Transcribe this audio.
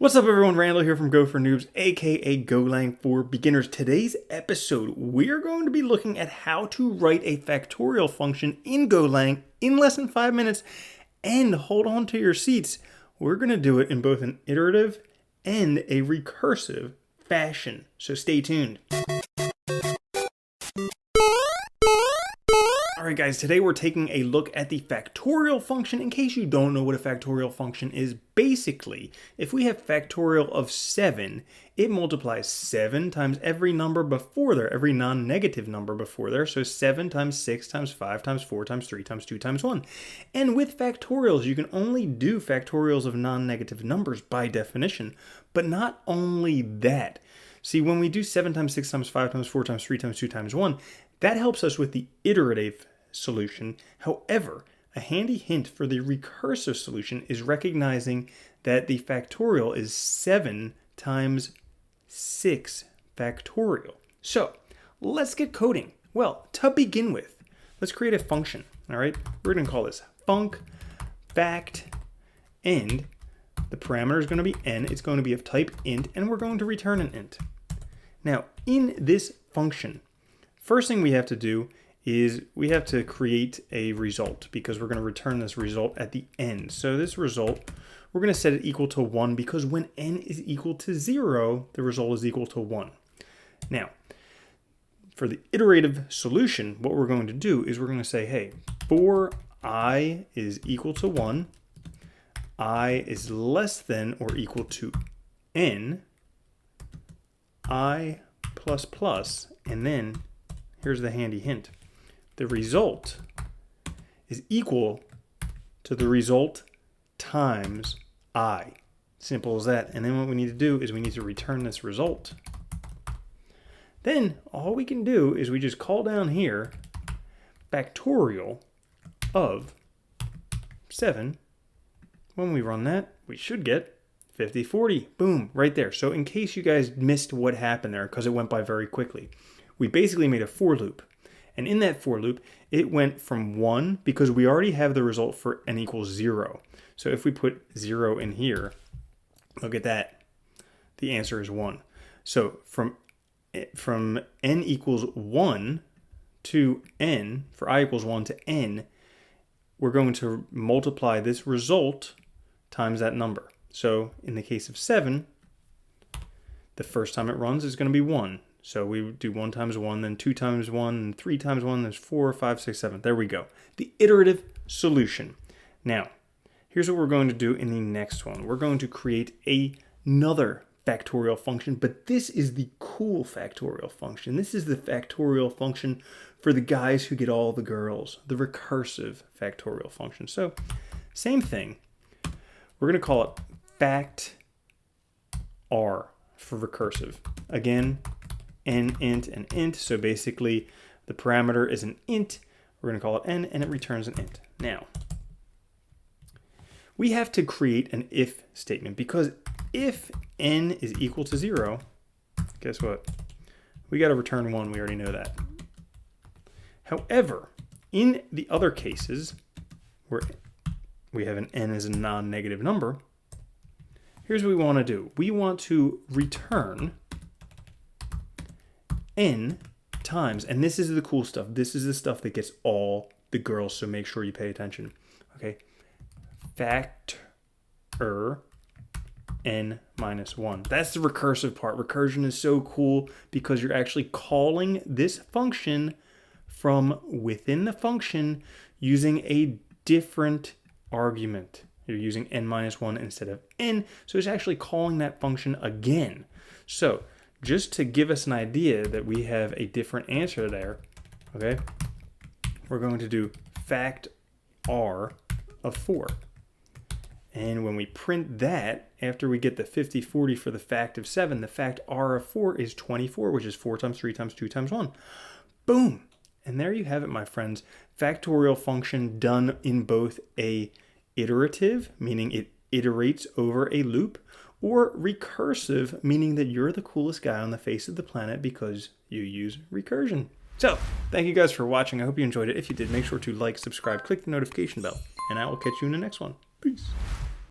What's up everyone, Randall here from Go for Noobs, aka Golang for Beginners. Today's episode, we're going to be looking at how to write a factorial function in Golang in less than 5 minutes, and hold on to your seats. We're going to do it in both an iterative and a recursive fashion, so stay tuned. Alright guys, today we're taking a look at the factorial function. In case you don't know what a factorial function is, basically, if we have factorial of 7, it multiplies 7 times every number before there, every non-negative number before there. So 7 times 6 times 5 times 4 times 3 times 2 times 1. And with factorials, you can only do factorials of non-negative numbers by definition. But not only that. See, when we do 7 times 6 times 5 times 4 times 3 times 2 times 1, that helps us with the iterative solution. However, a handy hint for the recursive solution is recognizing that the factorial is 7 times 6 factorial. So let's get coding. Well, to begin with, let's create a function. All right, we're going to call this func fact end. The parameter is going to be n. It's going to be of type int, and we're going to return an int. Now, in this function, first thing we have to do is we have to create a result, because we're going to return this result at the end. So this result, we're going to set it equal to 1, because when n is equal to 0, the result is equal to 1. Now, for the iterative solution, what we're going to do is we're going to say, hey, for I is equal to 1, I is less than or equal to n, I plus plus, and then here's the handy hint. The result is equal to the result times I. Simple as that. And then what we need to do is we need to return this result. Then all we can do is we just call down here factorial of 7. When we run that, we should get 5040. Boom, right there. So in case you guys missed what happened there, because it went by very quickly, we basically made a for loop. And in that for loop, it went from 1, because we already have the result for n equals 0. So if we put 0 in here, look at that. The answer is 1. So from n equals 1 to n, for I equals 1 to n, we're going to multiply this result times that number. So in the case of 7, the first time it runs is going to be 1. So we do 1 times 1, then 2 times 1, and 3 times 1, there's 4, 5, 6, 7. There we go. The iterative solution. Now, here's what we're going to do in the next one. We're going to create another factorial function, but this is the cool factorial function. This is the factorial function for the guys who get all the girls, the recursive factorial function. So, same thing. We're going to call it fact R for recursive. Again, n, int, and int. So basically, the parameter is an int. We're going to call it n, and it returns an int. Now, we have to create an if statement, because if n is equal to 0, guess what? We got to return 1. We already know that. However, in the other cases where we have an n as a non-negative number, here's what we want to do. We want to return n times, and this is the cool stuff. This is the stuff that gets all the girls, so make sure you pay attention. Okay, factor n minus 1. That's the recursive part. Recursion is so cool because you're actually calling this function from within the function using a different argument. You're using n minus 1 instead of n, so it's actually calling that function again. So just to give us an idea that we have a different answer there, okay, we're going to do fact R of 4. And when we print that, after we get the 5040 for the fact of 7, the fact R of 4 is 24, which is 4 times 3 times 2 times 1. Boom! And there you have it, my friends. Factorial function done in both a iterative, meaning it iterates over a loop, or recursive, meaning that you're the coolest guy on the face of the planet because you use recursion. So, thank you guys for watching. I hope you enjoyed it. If you did, make sure to like, subscribe, click the notification bell, and I will catch you in the next one. Peace.